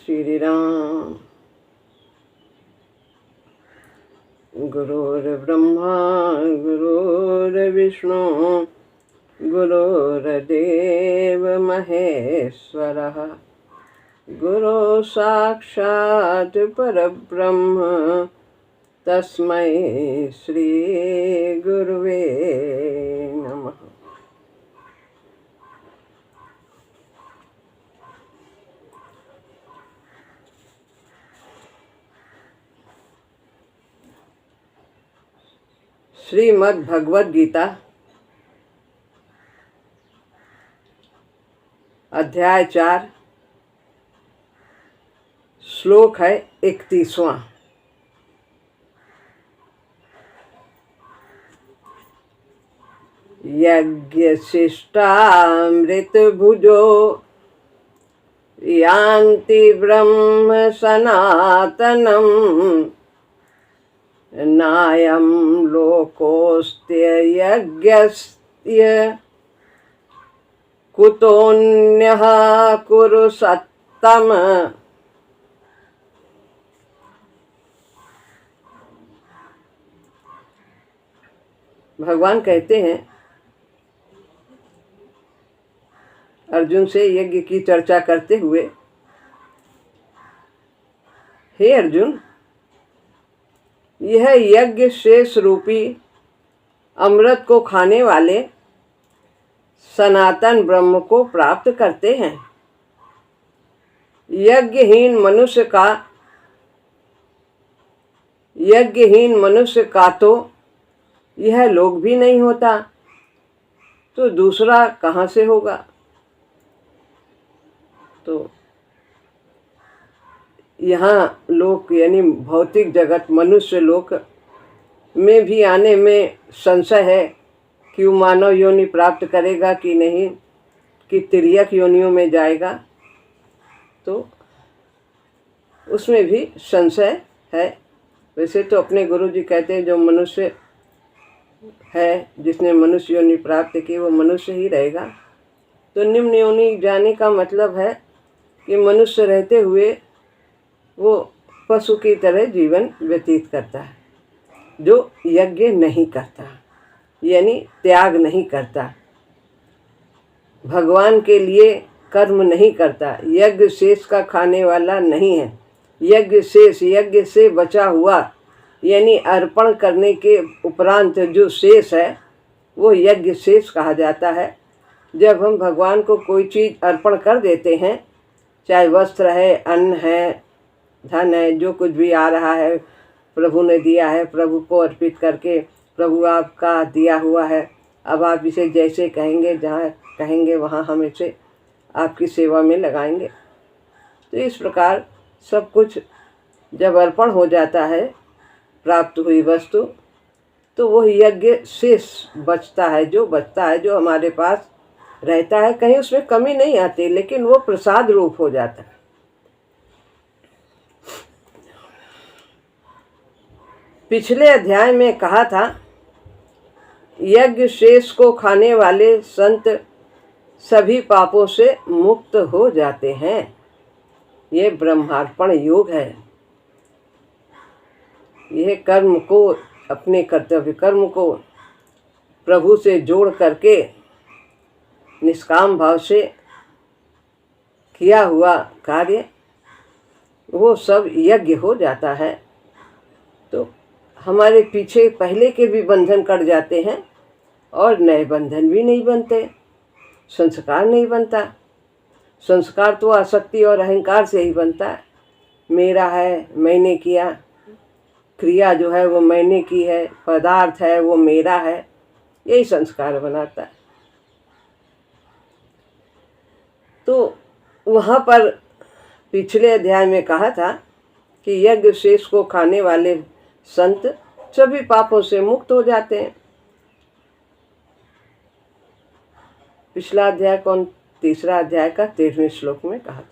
श्री राम। गुरुर्ब्रह्मा गुरुर्विष्णु गुरुर्देव महेश्वरः गुरु साक्षात् परब्रह्म तस्मै श्री गुरुवे नमः। श्रीमद् भगवद गीता अध्याय 4 श्लोक है 31वां। यज्ञशिष्टामृत भुजो यान्ति ब्रह्म सनातनम् नायं लोकोऽस्त्य यज्ञस्य कुतोऽन्यः कुरु सत्तम। भगवान कहते हैं अर्जुन से यज्ञ की चर्चा करते हुए, हे अर्जुन, यह यज्ञ शेष रूपी अमृत को खाने वाले सनातन ब्रह्म को प्राप्त करते हैं। यज्ञहीन मनुष्य का तो यह लोक भी नहीं होता, तो दूसरा कहाँ से होगा। तो यहाँ लोक यानी भौतिक जगत मनुष्य लोक में भी आने में संशय है कि वो मानव योनि प्राप्त करेगा कि नहीं, कि तिर्यक योनियों में जाएगा, तो उसमें भी संशय है। वैसे तो अपने गुरु जी कहते हैं जो मनुष्य है, जिसने मनुष्य योनि प्राप्त की, वो मनुष्य ही रहेगा। तो निम्न योनि जाने का मतलब है कि मनुष्य रहते हुए वो पशु की तरह जीवन व्यतीत करता है, जो यज्ञ नहीं करता, यानी त्याग नहीं करता, भगवान के लिए कर्म नहीं करता, यज्ञ शेष का खाने वाला नहीं है। यज्ञ शेष, यज्ञ से बचा हुआ यानी अर्पण करने के उपरांत जो शेष है वो यज्ञ शेष कहा जाता है। जब हम भगवान को कोई चीज़ अर्पण कर देते हैं, चाहे वस्त्र है, अन्न है, धन है, जो कुछ भी आ रहा है प्रभु ने दिया है, प्रभु को अर्पित करके, प्रभु आपका दिया हुआ है, अब आप इसे जैसे कहेंगे, जहाँ कहेंगे वहाँ हम इसे आपकी सेवा में लगाएंगे। तो इस प्रकार सब कुछ जब अर्पण हो जाता है, प्राप्त हुई वस्तु, तो वह यज्ञ शेष बचता है, जो हमारे पास रहता है। कहीं उसमें कमी नहीं आती, लेकिन वो प्रसाद रूप हो जाता है। पिछले अध्याय में कहा था यज्ञ शेष को खाने वाले संत सभी पापों से मुक्त हो जाते हैं। ये ब्रह्मार्पण योग है। यह कर्म को, अपने कर्तव्य कर्म को प्रभु से जोड़ करके निष्काम भाव से किया हुआ कार्य, वो सब यज्ञ हो जाता है। तो हमारे पीछे पहले के भी बंधन कट जाते हैं और नए बंधन भी नहीं बनते, संस्कार नहीं बनता। संस्कार तो आसक्ति और अहंकार से ही बनता है। मेरा है, मैंने किया, क्रिया जो है वो मैंने की है, पदार्थ है वो मेरा है, यही संस्कार बनाता है। तो वहाँ पर पिछले अध्याय में कहा था कि यज्ञ शेष को खाने वाले संत सभी पापों से मुक्त हो जाते हैं। पिछला अध्याय कौन, तीसरा अध्याय का 13वें श्लोक में कहा था।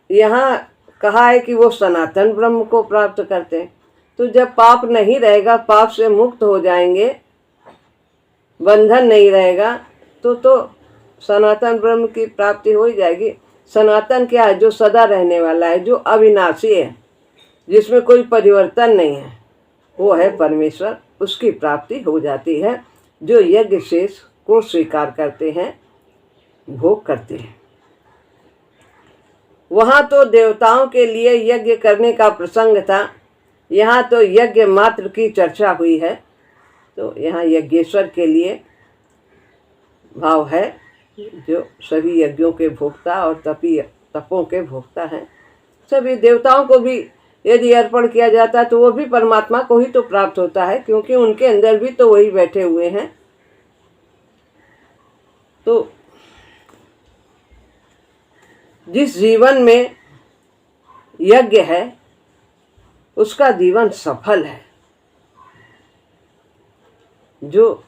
यहाँ कहा है कि वो सनातन ब्रह्म को प्राप्त करते हैं। तो जब पाप नहीं रहेगा, पाप से मुक्त हो जाएंगे, बंधन नहीं रहेगा, तो सनातन ब्रह्म की प्राप्ति हो ही जाएगी। सनातन क्या है? जो सदा रहने वाला है, जो अविनाशी है, जिसमें कोई परिवर्तन नहीं है, वो है परमेश्वर। उसकी प्राप्ति हो जाती है जो यज्ञ शेष को स्वीकार करते हैं, भोग करते हैं। वहाँ तो देवताओं के लिए यज्ञ करने का प्रसंग था, यहाँ तो यज्ञ मात्र की चर्चा हुई है। तो यहाँ यज्ञेश्वर के लिए भाव है, जो सभी यज्ञों के भोक्ता और तपों के भोक्ता हैं। सभी देवताओं को भी यदि अर्पण किया जाता है तो वो भी परमात्मा को ही तो प्राप्त होता है, क्योंकि उनके अंदर भी तो वही बैठे हुए हैं। तो जिस जीवन में यज्ञ है उसका जीवन सफल है। जो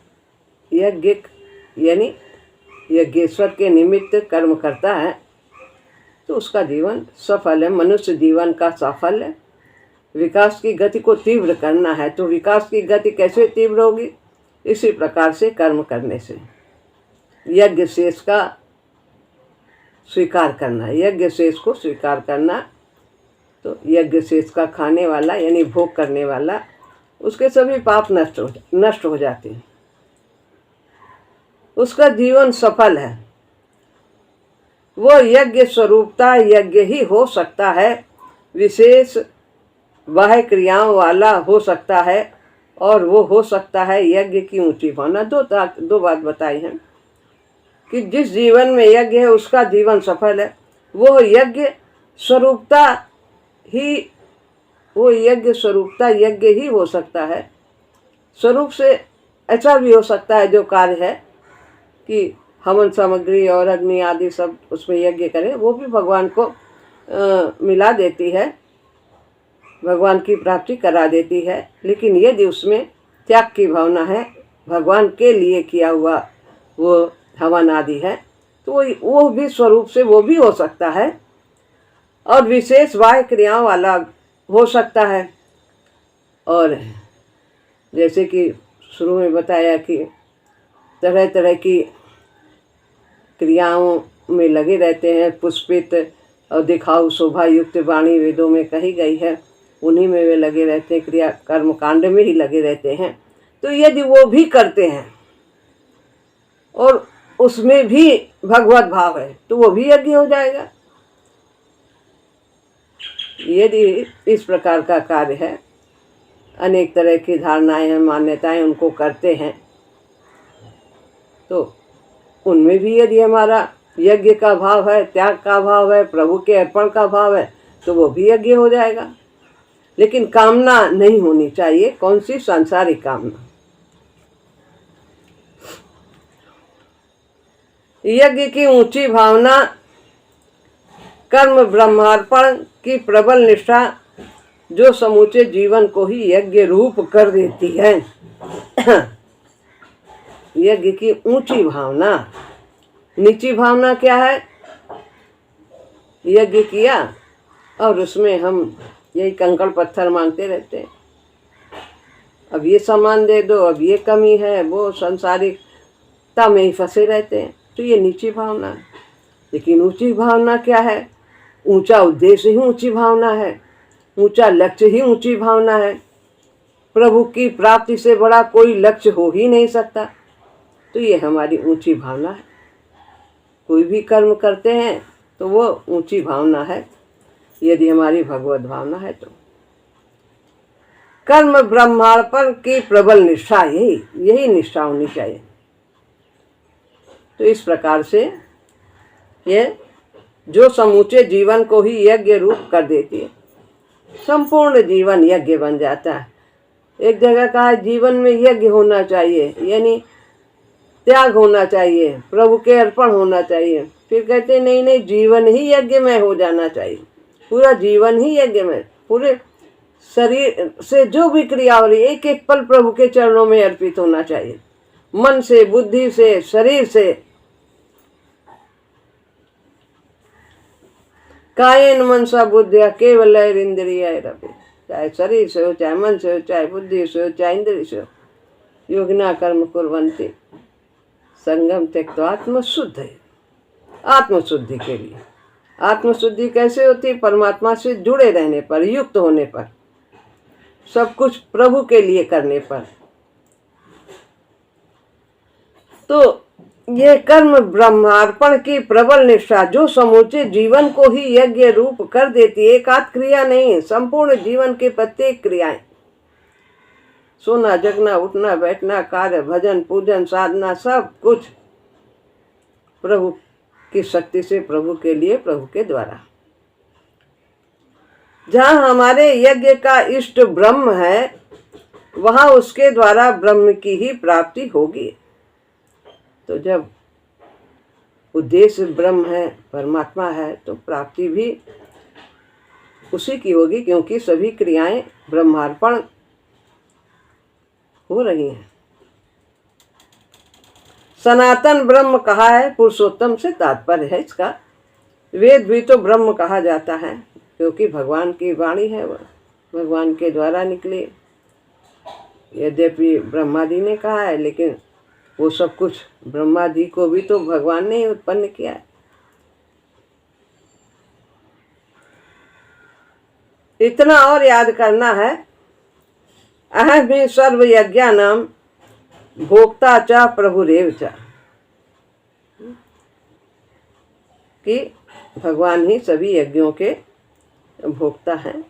यज्ञ यानी यज्ञेश्वर के निमित्त कर्म करता है तो उसका जीवन सफल है। मनुष्य जीवन का साफल्य विकास की गति को तीव्र करना है। तो विकास की गति कैसे तीव्र होगी? इसी प्रकार से कर्म करने से। यज्ञ शेष का स्वीकार करना, यज्ञ शेष को स्वीकार करना। तो यज्ञ शेष का खाने वाला यानी भोग करने वाला, उसके सभी पाप नष्ट हो जाते हैं, उसका जीवन सफल है। वो यज्ञ स्वरूपता यज्ञ ही हो सकता है, विशेष बाह्य क्रियाओं वाला हो सकता है, और वो हो सकता है यज्ञ की ऊंची भावना। दो बात बताई है कि जिस जीवन में यज्ञ है उसका जीवन सफल है। वो यज्ञ स्वरूपता यज्ञ ही हो सकता है। स्वरूप से ऐसा भी हो सकता है जो कार्य है कि हवन सामग्री और अग्नि आदि सब उसमें यज्ञ करें, वो भी भगवान को मिला देती है, भगवान की प्राप्ति करा देती है। लेकिन यदि उसमें त्याग की भावना है, भगवान के लिए किया हुआ वो हवन आदि है, तो वो भी स्वरूप से वो भी हो सकता है, और विशेष बाह्य क्रियाओं वाला हो सकता है। और जैसे कि शुरू में बताया कि तरह तरह की क्रियाओं में लगे रहते हैं, पुष्पित और दिखाऊ शोभा युक्त वाणी वेदों में कही गई है, उन्हीं में वे लगे रहते हैं, क्रिया कर्म कांड में ही लगे रहते हैं। तो यदि वो भी करते हैं और उसमें भी भगवत भाव है तो वो भी यज्ञ हो जाएगा। यदि इस प्रकार का कार्य है, अनेक तरह की धारणाएं हैं, मान्यताएं उनको करते हैं, तो उनमें भी यदि हमारा यज्ञ का भाव है, त्याग का भाव है, प्रभु के अर्पण का भाव है, तो वो भी यज्ञ हो जाएगा। लेकिन कामना नहीं होनी चाहिए। कौन सी? सांसारिक कामना। यज्ञ की ऊंची भावना, कर्म ब्रह्मार्पण की प्रबल निष्ठा जो समूचे जीवन को ही यज्ञ रूप कर देती है। यज्ञ की ऊंची भावना। नीची भावना क्या है? यज्ञ किया और उसमें हम यही कंकड़ पत्थर मांगते रहते हैं, अब ये सामान दे दो, अब ये कमी है, वो संसारिकता में ही फंसे रहते हैं। तो ये नीची भावना है। लेकिन ऊंची भावना क्या है? ऊंचा उद्देश्य ही ऊंची भावना है, ऊंचा लक्ष्य ही ऊंची भावना है। प्रभु की प्राप्ति से बड़ा कोई लक्ष्य हो ही नहीं सकता। तो ये हमारी ऊंची भावना है। कोई भी कर्म करते हैं तो वो ऊंची भावना है, यदि हमारी भगवत भावना है तो। कर्म ब्रह्मार्पण की प्रबल निष्ठा, यही निष्ठा होनी चाहिए। तो इस प्रकार से ये जो समूचे जीवन को ही यज्ञ रूप कर देती है, संपूर्ण जीवन यज्ञ बन जाता है। एक जगह कहा जीवन में यज्ञ होना चाहिए, यानी त्याग होना चाहिए, प्रभु के अर्पण होना चाहिए। फिर कहते नहीं नहीं, जीवन ही यज्ञ में हो जाना चाहिए, पूरा जीवन ही यज्ञ में, पूरे शरीर से जो भी क्रिया हो रही है एक एक पल प्रभु के चरणों में अर्पित होना चाहिए, मन से, बुद्धि से, शरीर से। कायेन मनसा बुद्धिया केवल इंद्रिय रवि, चाहे शरीर से हो, चाहे मन से हो, चाहे बुद्धि से हो, चाहे इंद्रिय से हो। योगिना कर्म कुर्वन्ति संगम त्यक्त्वा आत्मशुद्ध है। आत्मशुद्धि के लिए आत्मशुद्धि कैसे होती है? परमात्मा से जुड़े रहने पर, युक्त होने पर, सब कुछ प्रभु के लिए करने पर। तो ये कर्म ब्रह्मार्पण की प्रबल निष्ठा जो समूचे जीवन को ही यज्ञ रूप कर देती है, एकाध क्रिया नहीं, संपूर्ण जीवन के प्रत्येक क्रियाएं, सोना, जगना, उठना, बैठना, कार्य, भजन, पूजन, साधना, सब कुछ प्रभु की शक्ति से, प्रभु के लिए, प्रभु के द्वारा। जहाँ हमारे यज्ञ का इष्ट ब्रह्म है, वहाँ उसके द्वारा ब्रह्म की ही प्राप्ति होगी। तो जब उद्देश्य ब्रह्म है, परमात्मा है, तो प्राप्ति भी उसी की होगी, क्योंकि सभी क्रियाएं ब्रह्मार्पण हो रही हैं। सनातन ब्रह्म कहा है, पुरुषोत्तम से तात्पर्य है इसका। वेद भी तो ब्रह्म कहा जाता है, क्योंकि भगवान की वाणी है, वह भगवान के द्वारा निकली। यद्यपि ब्रह्मा जी ने कहा है, लेकिन वो सब कुछ ब्रह्मा जी को भी तो भगवान ने उत्पन्न किया है। इतना और याद करना है, अहम भी सर्व यज्ञानाम भोक्ता च प्रभुरेव च, कि भगवान ही सभी यज्ञों के भोक्ता हैं।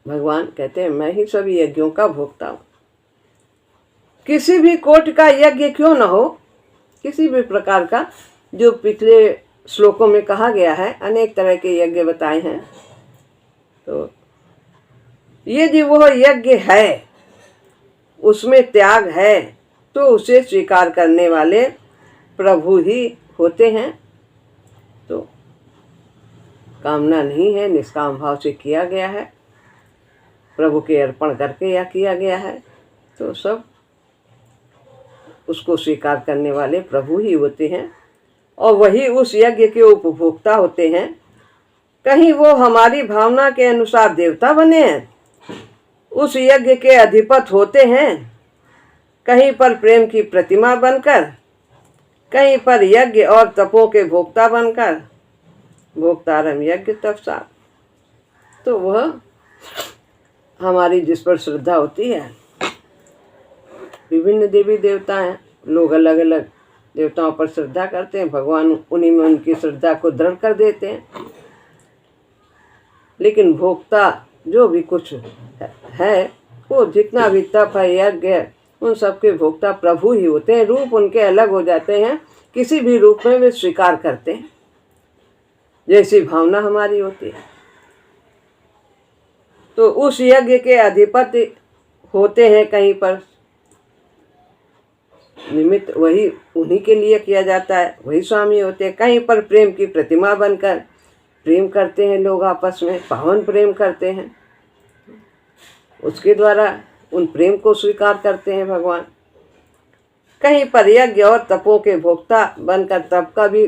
भगवान कहते हैं मैं ही सभी यज्ञों का भोक्ता हूँ। किसी भी कोट का यज्ञ क्यों न हो, किसी भी प्रकार का, जो पिछले श्लोकों में कहा गया है, अनेक तरह के यज्ञ बताए हैं। तो यदि वह यज्ञ है, उसमें त्याग है, तो उसे स्वीकार करने वाले प्रभु ही होते हैं। तो कामना नहीं है, निष्काम भाव से किया गया है, प्रभु के अर्पण करके या किया गया है, तो सब उसको स्वीकार करने वाले प्रभु ही होते हैं, और वही उस यज्ञ के उपभोक्ता होते हैं। कहीं वो हमारी भावना के अनुसार देवता बने हैं, उस यज्ञ के अधिपति होते हैं, कहीं पर प्रेम की प्रतिमा बनकर, कहीं पर यज्ञ और तपों के भोक्ता बनकर, भोक्तारम यज्ञ तपसा। तो वह हमारी जिस पर श्रद्धा होती है, विभिन्न देवी देवता हैं, लोग अलग अलग देवताओं पर श्रद्धा करते हैं, भगवान उन्हीं में उनकी श्रद्धा को दृढ़ कर देते हैं। लेकिन भोक्ता जो भी कुछ है, वो जितना भी तप है, यज्ञ है, उन सबके भोक्ता प्रभु ही होते हैं। रूप उनके अलग हो जाते हैं, किसी भी रूप में वे स्वीकार करते हैं, जैसी भावना हमारी होती है। तो उस यज्ञ के अधिपति होते हैं, कहीं पर निमित्त वही उन्हीं के लिए किया जाता है, वही स्वामी होते हैं। कहीं पर प्रेम की प्रतिमा बनकर प्रेम करते हैं, लोग आपस में पावन प्रेम करते हैं, उसके द्वारा उन प्रेम को स्वीकार करते हैं भगवान। कहीं पर यज्ञ और तपों के भोक्ता बनकर, तप का भी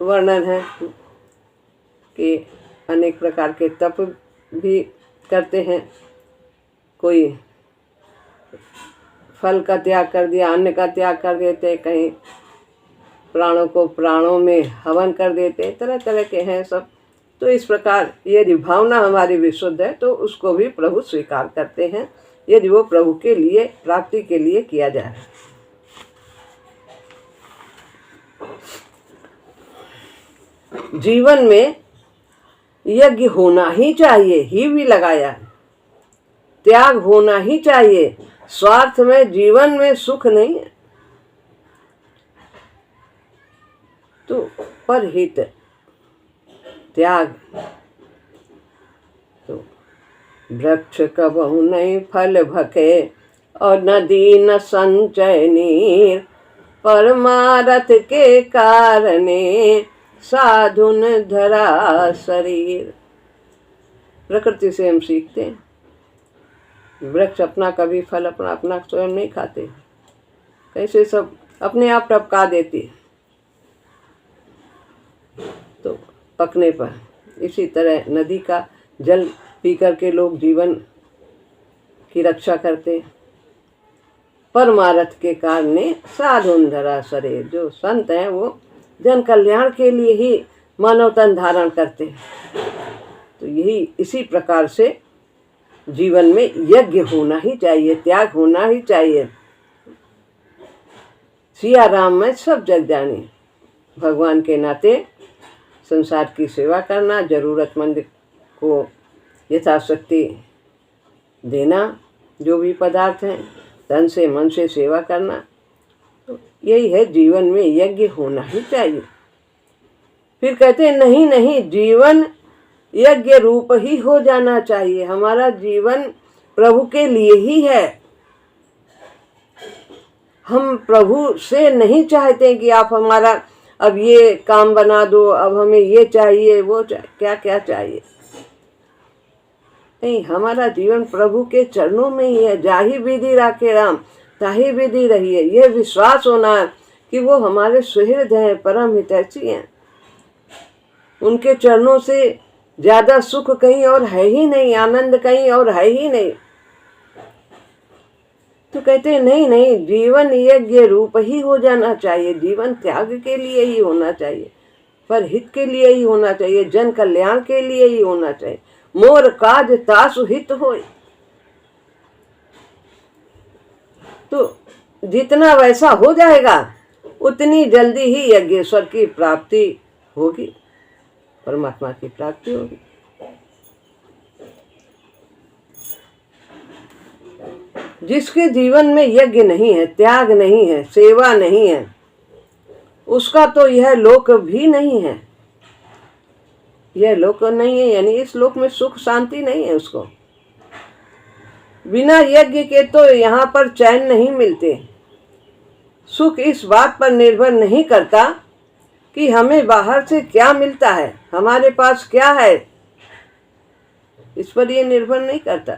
वर्णन है कि अनेक प्रकार के तप भी करते हैं। कोई फल का त्याग कर दिया, अन्न का त्याग कर देते, कहीं प्राणों को प्राणों में हवन कर देते, तरह तरह के हैं सब। तो इस प्रकार यदि भावना हमारी विशुद्ध है, तो उसको भी प्रभु स्वीकार करते हैं, यदि वो प्रभु के लिए, प्राप्ति के लिए किया जाए। जीवन में यज्ञ होना ही चाहिए, ही भी लगाया, त्याग होना ही चाहिए। स्वार्थ में जीवन में सुख नहीं है। तो परहित त्याग, तो वृक्ष कबहु नहीं फल भखे, और नदी न संचय नीर, परमारथ के कारणे साधुन धरा शरीर। प्रकृति से हम सीखते हैं, वृक्ष अपना कभी फल अपना स्वयं नहीं खाते, कैसे सब अपने आप टपका देती है तो पकने पर। इसी तरह नदी का जल पी करके लोग जीवन की रक्षा करते। परमारथ के कारण साधुन धरा शरीर, जो संत हैं वो जन कल्याण के लिए ही मानव तन धारण करते हैं। तो यही इसी प्रकार से जीवन में यज्ञ होना ही चाहिए, त्याग होना ही चाहिए। सिया राम में सब जग जाने, भगवान के नाते संसार की सेवा करना, जरूरतमंद को यथाशक्ति देना, जो भी पदार्थ हैं तन से मन से सेवा करना, तो यही है जीवन में यज्ञ होना ही चाहिए। फिर कहते हैं नहीं नहीं, जीवन यज्ञ रूप ही हो जाना चाहिए। हमारा जीवन प्रभु के लिए ही है। हम प्रभु से नहीं चाहते कि आप हमारा अब ये काम बना दो, अब हमें ये चाहिए वो चाहिए, क्या क्या चाहिए। नहीं, हमारा जीवन प्रभु के चरणों में ही है। जाहि विधि राखे राम ताहि विधि रहिए। यह विश्वास होना है कि वो हमारे सुहृद हैं, परम हितैषी हैं। उनके चरणों से ज्यादा सुख कहीं और है ही नहीं, आनंद कहीं और है ही नहीं। तो कहते हैं नहीं नहीं, जीवन यज्ञ रूप ही हो जाना चाहिए। जीवन त्याग के लिए ही होना चाहिए, पर हित के लिए ही होना चाहिए, जन कल्याण के लिए ही होना चाहिए। मोर काज तासु हित होय। तो जितना वैसा हो जाएगा उतनी जल्दी ही यज्ञेश्वर की प्राप्ति होगी, परमात्मा की प्राप्ति होगी। जिसके जीवन में यज्ञ नहीं है, त्याग नहीं है, सेवा नहीं है, उसका तो यह लोक भी नहीं है। यह लोक नहीं है, यानी इस लोक में सुख शांति नहीं है उसको। बिना यज्ञ के तो यहाँ पर चैन नहीं मिलते। सुख इस बात पर निर्भर नहीं करता कि हमें बाहर से क्या मिलता है, हमारे पास क्या है, इस पर यह निर्भर नहीं करता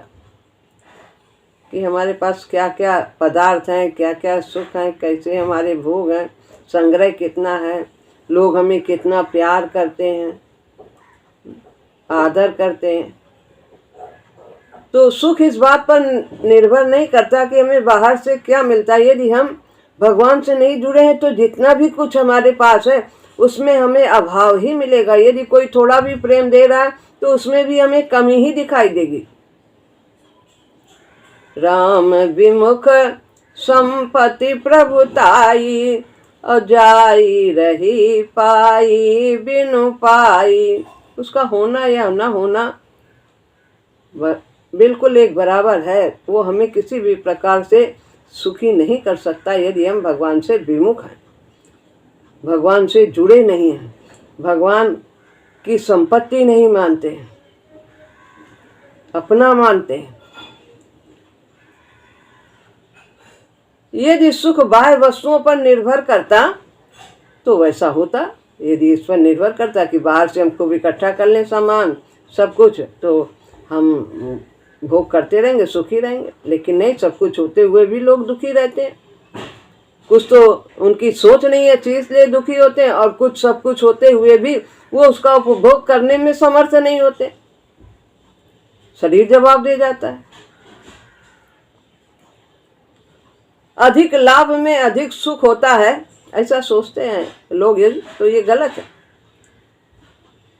कि हमारे पास क्या क्या पदार्थ हैं, क्या क्या सुख हैं, कैसे हमारे भोग हैं, संग्रह कितना है, लोग हमें कितना प्यार करते हैं, आदर करते हैं। तो सुख इस बात पर निर्भर नहीं करता कि हमें बाहर से क्या मिलता है। यदि हम भगवान से नहीं जुड़े हैं तो जितना भी कुछ हमारे पास है उसमें हमें अभाव ही मिलेगा। यदि कोई थोड़ा भी प्रेम दे रहा है तो उसमें भी हमें कमी ही दिखाई देगी। राम विमुख संपत्ति प्रभुताई, अजाई रही पाई बिनु पाई। उसका होना या न होना बिल्कुल एक बराबर है। वो हमें किसी भी प्रकार से सुखी नहीं कर सकता यदि हम भगवान से विमुख हैं, भगवान से जुड़े नहीं हैं, भगवान की संपत्ति नहीं मानते हैं, अपना मानते हैं। यदि सुख बाह्य वस्तुओं पर निर्भर करता तो वैसा होता। यदि इस पर निर्भर करता कि बाहर से हमको इकट्ठा कर लें सामान सब कुछ, तो हम भोग करते रहेंगे, सुखी रहेंगे। लेकिन नहीं, सब कुछ होते हुए भी लोग दुखी रहते हैं। कुछ तो उनकी सोच नहीं अच्छी इसलिए दुखी होते हैं, और कुछ सब कुछ होते हुए भी वो उसका उपभोग करने में समर्थ नहीं होते। शरीर जवाब दे जाता है। अधिक लाभ में अधिक सुख होता है ऐसा सोचते हैं लोग, तो ये गलत है।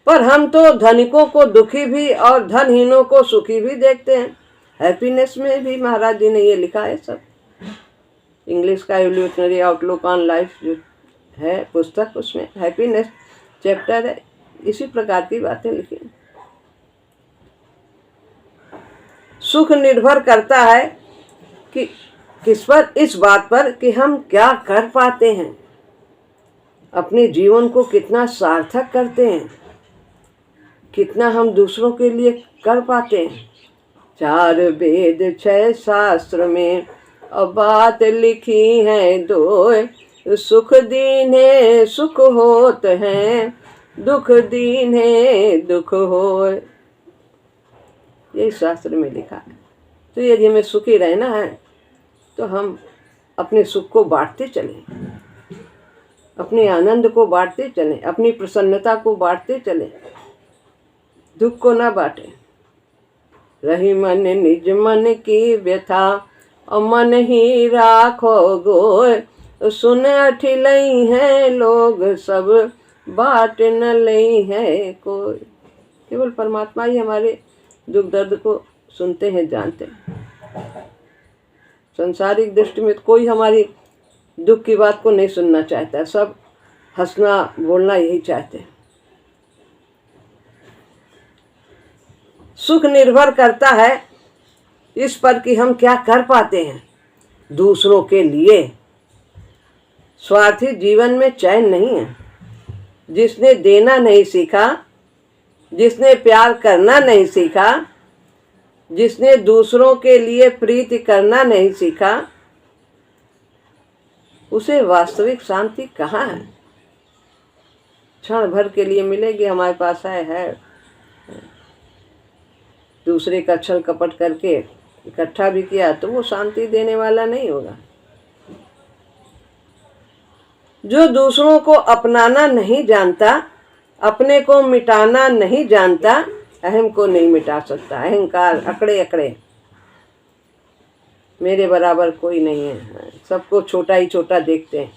पर हम तो धनिकों को दुखी भी और धनहीनों को सुखी भी देखते हैं। हैप्पीनेस में भी महाराज जी ने ये लिखा है सब। इंग्लिश का एवोल्यूशनरी आउटलुक ऑन लाइफ जो है पुस्तक, उसमें हैप्पीनेस चैप्टर है, इसी प्रकार की बातें लिखी। सुख निर्भर करता है कि किस पर, इस बात पर कि हम क्या कर पाते हैं, अपने जीवन को कितना सार्थक करते हैं, कितना हम दूसरों के लिए कर पाते हैं। 4 वेद 6 शास्त्र में अब बात लिखी है दो, सुख दीन्हे सुख होत हैं, दुख दीन्हे दुख होय। ये शास्त्र में लिखा है। तो यदि हमें सुखी रहना है तो हम अपने सुख को बांटते चलें, अपने आनंद को बांटते चलें, अपनी प्रसन्नता को बांटते चलें, दुख को ना बांटें। रही मन निज मन की व्यथा, और मन ही राखो गोय, सुन अठिलई हैं लोग सब बाट न लई है कोई। केवल परमात्मा ही हमारे दुख दर्द को सुनते हैं, जानते हैं। संसारिक दृष्टि में कोई हमारी दुख की बात को नहीं सुनना चाहता, सब हंसना बोलना यही चाहते हैं। सुख निर्भर करता है इस पर कि हम क्या कर पाते हैं दूसरों के लिए। स्वार्थी जीवन में चैन नहीं है। जिसने देना नहीं सीखा, जिसने प्यार करना नहीं सीखा, जिसने दूसरों के लिए प्रीति करना नहीं सीखा, उसे वास्तविक शांति कहाँ है। क्षण भर के लिए मिलेगी, हमारे पास है। दूसरे का छल कपट करके इकट्ठा भी किया तो वो शांति देने वाला नहीं होगा। जो दूसरों को अपनाना नहीं जानता, अपने को मिटाना नहीं जानता, अहम को नहीं मिटा सकता। अहंकार अकड़े अकड़े, मेरे बराबर कोई नहीं है, सबको छोटा ही छोटा देखते हैं,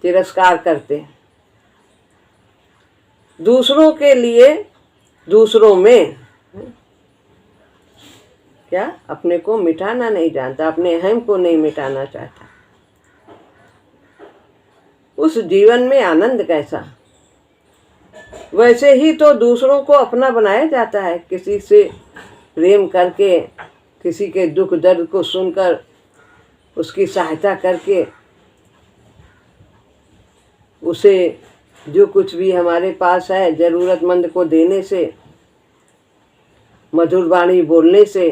तिरस्कार करते हैं। दूसरों के लिए, दूसरों में क्या अपने को मिटाना नहीं जानता, अपने अहम को नहीं मिटाना चाहता। उस जीवन में आनंद कैसा। वैसे ही तो दूसरों को अपना बनाया जाता है। किसी से प्रेम करके, किसी के दुख दर्द को सुनकर उसकी सहायता करके, उसे जो कुछ भी हमारे पास है ज़रूरतमंद को देने से, मधुर वाणी बोलने से,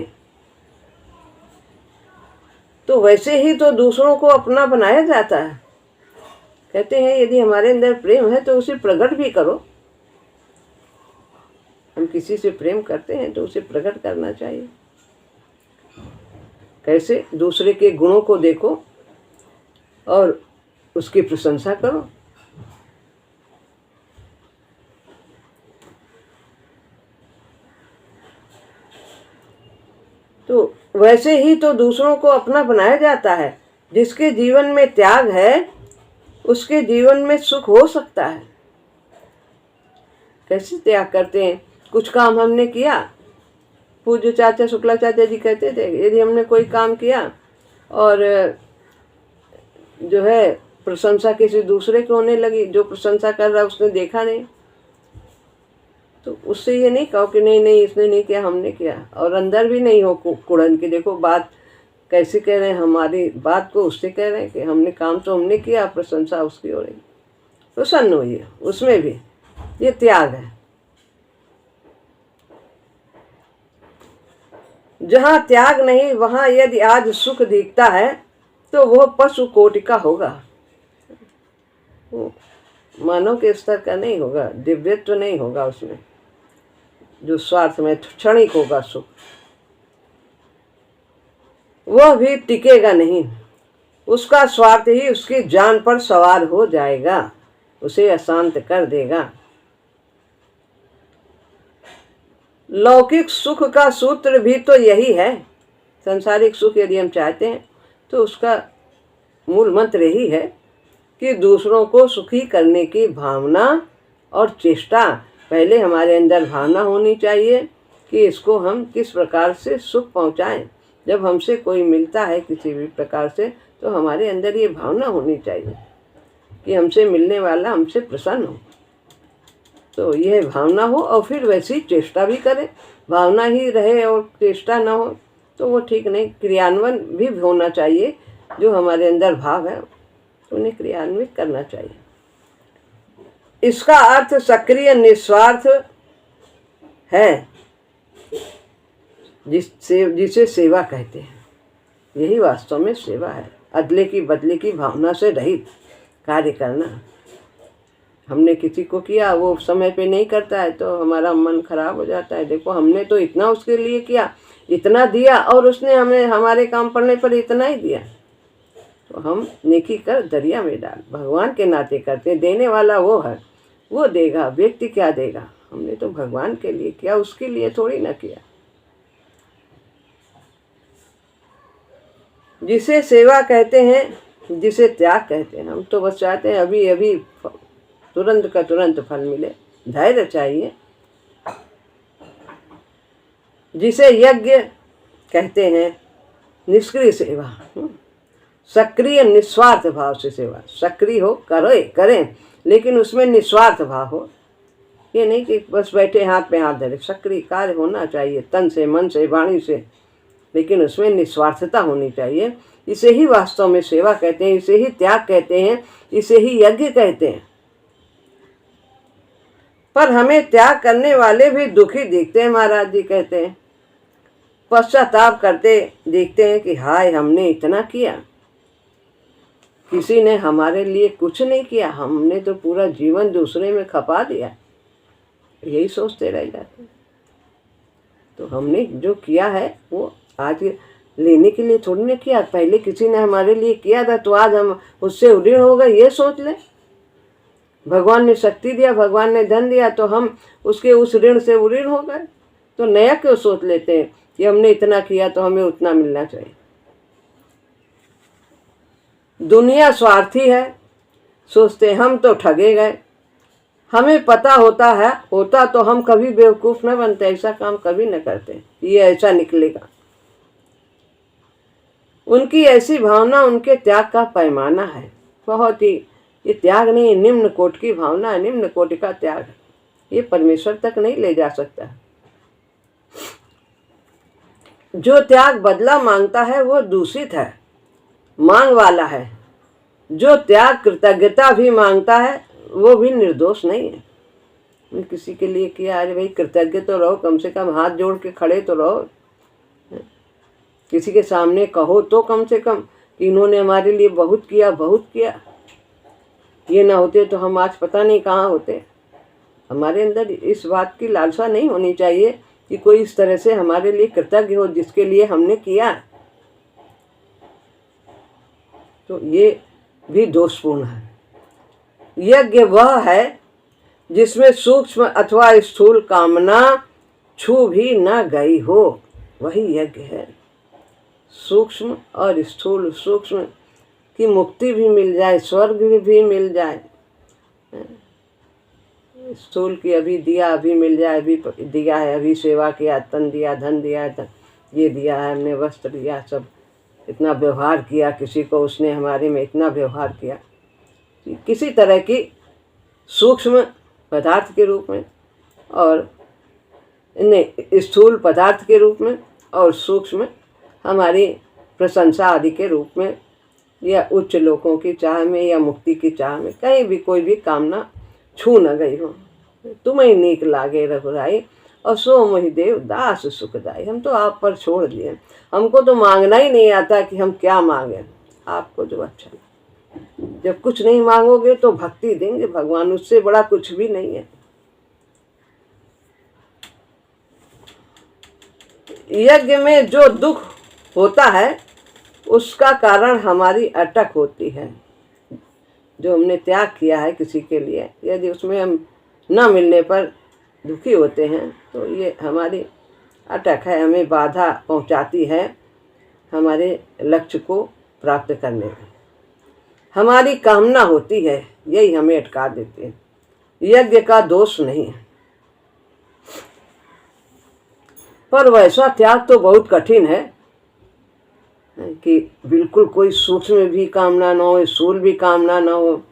तो वैसे ही तो दूसरों को अपना बनाया जाता है। कहते हैं यदि हमारे अंदर प्रेम है तो उसे प्रकट भी करो। हम किसी से प्रेम करते हैं तो उसे प्रकट करना चाहिए। कैसे? दूसरे के गुणों को देखो और उसकी प्रशंसा करो। तो वैसे ही तो दूसरों को अपना बनाया जाता है। जिसके जीवन में त्याग है उसके जीवन में सुख हो सकता है। कैसे त्याग करते हैं? कुछ काम हमने किया, पूज्य चाचा शुक्ला चाचा जी कहते थे यदि हमने कोई काम किया और जो है प्रशंसा किसी दूसरे को होने लगी, जो प्रशंसा कर रहा उसने देखा नहीं, तो उससे ये नहीं कहो कि नहीं नहीं इसने नहीं किया, हमने किया। और अंदर भी नहीं हो कुड़न की, देखो बात कैसे कह रहे हैं, हमारी बात को उससे कह रहे हैं कि हमने काम तो हमने किया, प्रशंसा उसकी हो रही। प्रसन्न होइए, उसमें भी ये त्याग है। जहाँ त्याग नहीं वहाँ यदि आज सुख दिखता है तो वह पशु कोटि का होगा, मानव के स्तर का नहीं होगा, दिव्यत्व नहीं होगा उसमें, जो स्वार्थ में क्षणिक होगा सुख, वह भी टिकेगा नहीं। उसका स्वार्थ ही उसकी जान पर सवार हो जाएगा, उसे अशांत कर देगा। लौकिक सुख का सूत्र भी तो यही है। संसारिक सुख यदि हम चाहते हैं तो उसका मूल मंत्र यही है कि दूसरों को सुखी करने की भावना और चेष्टा। पहले हमारे अंदर भावना होनी चाहिए कि इसको हम किस प्रकार से सुख पहुंचाएं। जब हमसे कोई मिलता है किसी भी प्रकार से तो हमारे अंदर ये भावना होनी चाहिए कि हमसे मिलने वाला हमसे प्रसन्न हो। तो यह भावना हो और फिर वैसी चेष्टा भी करें। भावना ही रहे और चेष्टा ना हो तो वो ठीक नहीं। क्रियान्वयन भी होना चाहिए, जो हमारे अंदर भाव है उन्हें क्रियान्वित करना चाहिए। इसका अर्थ सक्रिय निस्वार्थ है, जिसे सेवा कहते हैं। यही वास्तव में सेवा है, अदले की बदले की भावना से रहित कार्य करना। हमने किसी को किया, वो समय पे नहीं करता है तो हमारा मन खराब हो जाता है। देखो हमने तो इतना उसके लिए किया, इतना दिया और उसने हमें हमारे काम पड़ने पर इतना ही दिया, तो हम नेकी कर दरिया में डाल। भगवान के नाते करते, देने वाला वो है, वो देगा, व्यक्ति क्या देगा। हमने तो भगवान के लिए किया, उसके लिए थोड़ी ना किया। जिसे सेवा कहते हैं जिसे त्याग कहते हैं। हम तो बस चाहते हैं अभी अभी तुरंत का तुरंत फल मिले। धैर्य चाहिए। जिसे यज्ञ कहते हैं, निष्क्रिय सेवा, सक्रिय निस्वार्थ भाव से सेवा। सक्रिय हो, करें, लेकिन उसमें निस्वार्थ भाव हो। ये नहीं कि बस बैठे हाथ पे हाथ धरे। सक्रिय कार्य होना चाहिए, तन से, मन से, वाणी से, लेकिन उसमें निस्वार्थता होनी चाहिए। इसे ही वास्तव में सेवा कहते हैं, इसे ही त्याग कहते हैं, इसे ही यज्ञ कहते हैं। पर हमें त्याग करने वाले भी दुखी दिखते हैं। महाराज जी कहते हैं, पश्चाताप करते देखते हैं कि हाय, हमने इतना किया, किसी ने हमारे लिए कुछ नहीं किया, हमने तो पूरा जीवन दूसरे में खपा दिया। यही सोचते रह जाते हैं। तो हमने जो किया है वो आज लेने के लिए थोड़ी ना किया। पहले किसी ने हमारे लिए किया था तो आज हम उससे ऋण हो गए, ये सोच लें। भगवान ने शक्ति दिया, भगवान ने धन दिया, तो हम उसके उस ऋण से ऋण हो गए। तो नया क्यों सोच लेते हैं कि हमने इतना किया तो हमें उतना मिलना चाहिए। दुनिया स्वार्थी है, सोचते हम तो ठगे गए। हमें पता होता तो हम कभी बेवकूफ़ न बनते, ऐसा काम कभी न करते। ये ऐसा निकलेगा। उनकी ऐसी भावना उनके त्याग का पैमाना है। बहुत ही, ये त्याग नहीं, निम्न कोट की भावना है, निम्न कोटि का त्याग है। ये परमेश्वर तक नहीं ले जा सकता। जो त्याग बदला मांगता है वो दूषित है, मांग वाला है। जो त्याग कृतज्ञता भी मांगता है वो भी निर्दोष नहीं है। मैं किसी के लिए किया, अरे भाई कृतज्ञ तो रहो, कम से कम हाथ जोड़ के खड़े तो रहो। किसी के सामने कहो तो कम से कम कि इन्होंने हमारे लिए बहुत किया, बहुत किया। ये ना होते तो हम आज पता नहीं कहाँ होते। हमारे अंदर इस बात की लालसा नहीं होनी चाहिए कि कोई इस तरह से हमारे लिए कृतज्ञ हो जिसके लिए हमने किया। तो ये भी दोषपूर्ण है। यज्ञ वह है जिसमें सूक्ष्म अथवा स्थूल कामना छू भी न गई हो, वही यज्ञ है। सूक्ष्म और स्थूल, सूक्ष्म की मुक्ति भी मिल जाए, स्वर्ग भी मिल जाए। स्थूल की अभी दिया, अभी मिल जाए, अभी दिया है, अभी सेवा किया, तन दिया, धन दिया, ये दिया है, हमने वस्त्र दिया, सब इतना व्यवहार किया, किसी को उसने हमारे में इतना व्यवहार किया। किसी तरह की सूक्ष्म पदार्थ के रूप में और स्थूल पदार्थ के रूप में और सूक्ष्म हमारी प्रशंसा आदि के रूप में, या उच्च लोकों की चाह में या मुक्ति की चाह में, कहीं भी कोई भी कामना छू न गई हो। तुम्हें नीक लागे रघुराई और सो मोहि देव दास सुखदाई। हम तो आप पर छोड़ दिए, हमको तो मांगना ही नहीं आता कि हम क्या मांगे, आपको जो अच्छा। जब कुछ नहीं मांगोगे तो भक्ति देंगे भगवान, उससे बड़ा कुछ भी नहीं है। यज्ञ में जो दुख होता है उसका कारण हमारी अटक होती है। जो हमने त्याग किया है किसी के लिए, यदि उसमें हम न मिलने पर दुखी होते हैं तो ये हमारी अटक है, हमें बाधा पहुंचाती है हमारे लक्ष्य को प्राप्त करने में। हमारी कामना होती है, यही हमें अटका देती है। यज्ञ का दोष नहीं है, पर वैसा त्याग तो बहुत कठिन है कि बिल्कुल कोई सूक्ष्म भी कामना न हो, स्थूल भी कामना न हो।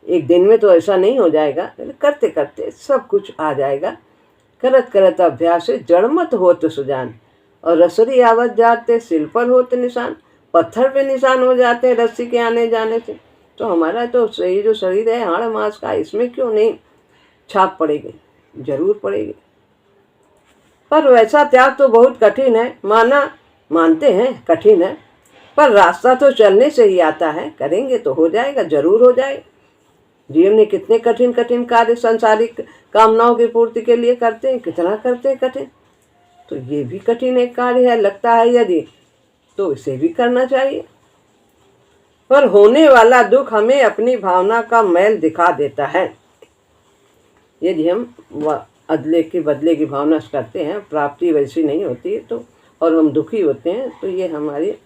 एक दिन में तो ऐसा नहीं हो जाएगा, करते करते सब कुछ आ जाएगा। करत करत अभ्यास से जड़ मत होत सुजान, और रसरी आवत जाते सिल पर होते निशान। पत्थर पे निशान हो जाते हैं रस्सी के आने जाने से। तो हमारा तो सही जो शरीर है हाड़ मांस का, इसमें क्यों नहीं छाप पड़ेगी, जरूर पड़ेगी। पर वैसा त्याग तो बहुत कठिन है, मानते हैं कठिन है, पर रास्ता तो चलने से ही आता है। करेंगे तो हो जाएगा, जरूर हो जाएगा। जीवन में कितने कठिन कठिन कार्य संसारिक कामनाओं की पूर्ति के लिए करते हैं, कितना करते हैं कठिन। तो ये भी कठिन एक कार्य है, लगता है यदि तो इसे भी करना चाहिए। पर होने वाला दुख हमें अपनी भावना का मैल दिखा देता है। यदि हम अदले के बदले की भावना करते हैं, प्राप्ति वैसी नहीं होती तो, और हम दुखी होते हैं, तो ये हमारे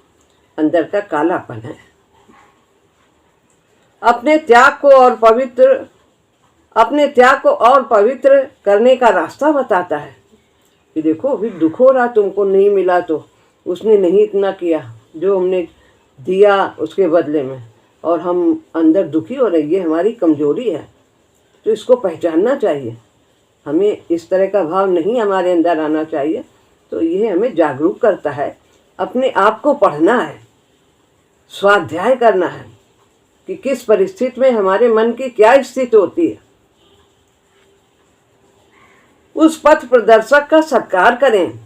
अंदर का कालापन है। अपने त्याग को और पवित्र करने का रास्ता बताता है कि देखो अभी दुख हो रहा, तुमको नहीं मिला तो उसने नहीं इतना किया जो हमने दिया उसके बदले में, और हम अंदर दुखी हो रहे, ये हमारी कमजोरी है। तो इसको पहचानना चाहिए, हमें इस तरह का भाव नहीं हमारे अंदर आना चाहिए। तो ये हमें जागरूक करता है, अपने आप को पढ़ना है, स्वाध्याय करना है कि किस परिस्थिति में हमारे मन की क्या स्थिति होती है। उस पथ प्रदर्शक का सत्कार करें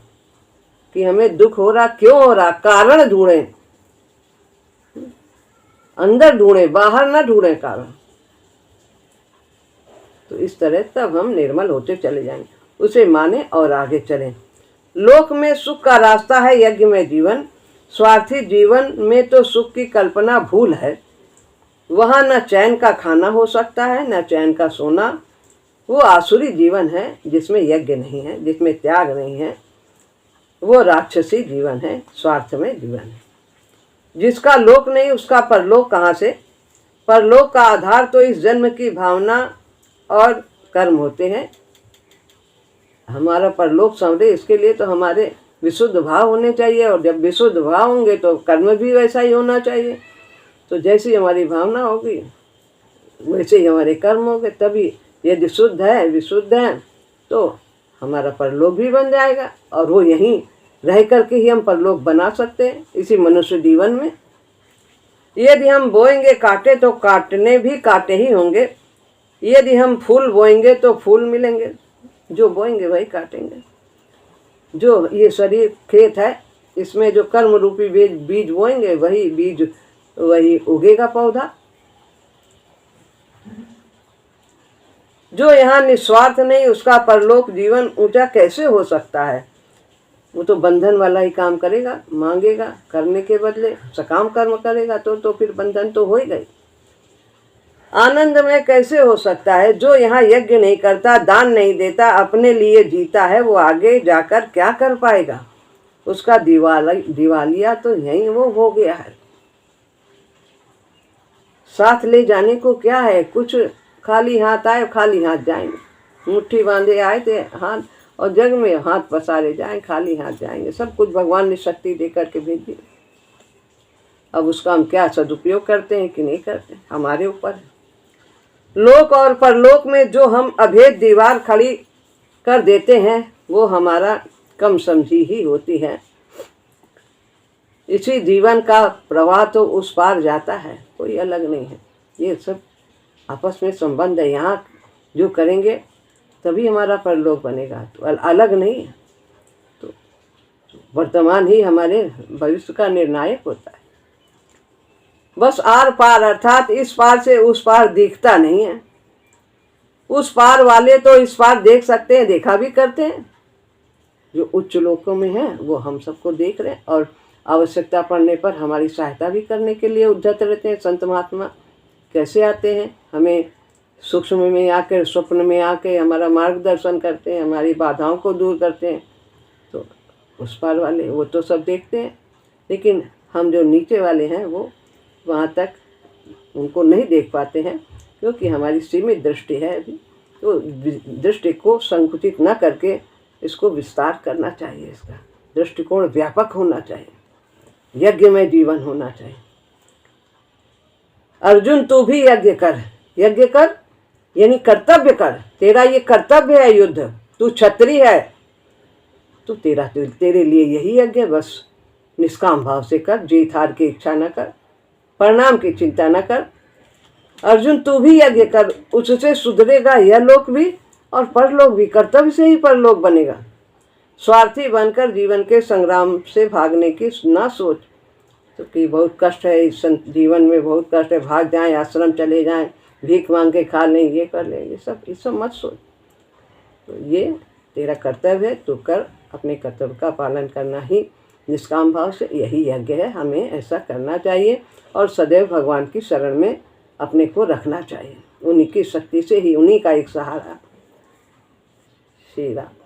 कि हमें दुख हो रहा, क्यों हो रहा, कारण ढूंढें, अंदर ढूंढें, बाहर ना ढूंढें कारण। तो इस तरह तब हम निर्मल होते चले जाएंगे, उसे माने और आगे चलें। लोक में सुख का रास्ता है यज्ञ में जीवन, स्वार्थी जीवन में तो सुख की कल्पना भूल है। वहाँ न चैन का खाना हो सकता है, न चैन का सोना। वो आसुरी जीवन है जिसमें यज्ञ नहीं है, जिसमें त्याग नहीं है। वो राक्षसी जीवन है, स्वार्थ में जीवन है। जिसका लोक नहीं उसका परलोक कहाँ से? परलोक का आधार तो इस जन्म की भावना और कर्म होते हैं। हमारा परलोक संवरे, इसके लिए तो हमारे विशुद्ध भाव होने चाहिए, और जब विशुद्ध भाव होंगे तो कर्म भी वैसा ही होना चाहिए। तो जैसी हमारी भावना होगी वैसे ही हमारे कर्म होंगे। तभी यदि शुद्ध है, विशुद्ध है, तो हमारा परलोक भी बन जाएगा, और वो यहीं रह करके ही हम परलोक बना सकते हैं इसी मनुष्य जीवन में। यदि हम बोएंगे कांटे तो काटने भी कांटे ही होंगे। यदि हम फूल बोएंगे तो फूल मिलेंगे, जो बोएंगे वही काटेंगे। जो ये शरीर खेत है, इसमें जो कर्म रूपी बीज बोएंगे वही उगेगा पौधा। जो यहाँ निस्वार्थ नहीं उसका परलोक जीवन ऊंचा कैसे हो सकता है? वो तो बंधन वाला ही काम करेगा, मांगेगा, करने के बदले सकाम कर्म करेगा, तो फिर बंधन तो हो ही गई। आनंद में कैसे हो सकता है? जो यहाँ यज्ञ नहीं करता, दान नहीं देता, अपने लिए जीता है, वो आगे जाकर क्या कर पाएगा? उसका दिवालिया तो यहीं वो हो गया है। साथ ले जाने को क्या है? कुछ खाली हाथ आए खाली हाथ जाएंगे, मुट्ठी बांधे आए थे हाथ, और जग में हाथ पसारे जाएं, खाली हाथ जाएंगे। सब कुछ भगवान ने शक्ति दे करके भेज दी। अब उसका हम क्या सदुपयोग करते हैं कि नहीं करते, हमारे ऊपर है। लोक और परलोक में जो हम अभेद दीवार खड़ी कर देते हैं वो हमारा कम समझी ही होती है। इसी जीवन का प्रवाह तो उस पार जाता है, कोई अलग नहीं है। ये सब आपस में संबंध है। यहाँ जो करेंगे तभी हमारा परलोक बनेगा, तो अलग नहीं है। तो वर्तमान ही हमारे भविष्य का निर्णायक होता है। बस आर पार, अर्थात इस पार से उस पार दिखता नहीं है। उस पार वाले तो इस पार देख सकते हैं, देखा भी करते हैं। जो उच्च लोकों में है वो हम सबको देख रहे हैं, और आवश्यकता पड़ने पर हमारी सहायता भी करने के लिए उद्यत रहते हैं। संत महात्मा कैसे आते हैं, हमें सूक्ष्म में आकर, स्वप्न में आके हमारा मार्गदर्शन करते हैं, हमारी बाधाओं को दूर करते हैं। तो उस पार वाले वो तो सब देखते हैं, लेकिन हम जो नीचे वाले हैं वो वहाँ तक उनको नहीं देख पाते हैं, क्योंकि हमारी सीमित दृष्टि है अभी। तो दृष्टि को संकुचित न करके इसको विस्तार करना चाहिए। इसका दृष्टिकोण व्यापक होना चाहिए, यज्ञ में जीवन होना चाहिए। अर्जुन तू भी यज्ञ कर, यज्ञ कर यानी कर्तव्य कर। तेरा ये कर्तव्य है युद्ध, तू क्षत्रिय है, तो तेरे लिए यही यज्ञ। बस निष्काम भाव से कर, जीत हार की इच्छा न कर, परिणाम की चिंता न कर। अर्जुन तू भी यज्ञ कर, उससे सुधरेगा यह लोक भी और परलोक भी। कर्तव्य से ही परलोक बनेगा। स्वार्थी बनकर जीवन के संग्राम से भागने की ना सोच, तो कि बहुत कष्ट है इस जीवन में, बहुत कष्ट है, भाग जाएं, आश्रम चले जाएं, भीख मांग के खा लें, ये कर लें, ये सब मत सोच। तो ये तेरा कर्तव्य है, तू कर। अपने कर्तव्य का पालन करना ही निष्काम भाव से यही यज्ञ है। हमें ऐसा करना चाहिए और सदैव भगवान की शरण में अपने को रखना चाहिए। उन्हीं की शक्ति से ही, उन्हीं का एक सहारा। श्री राम।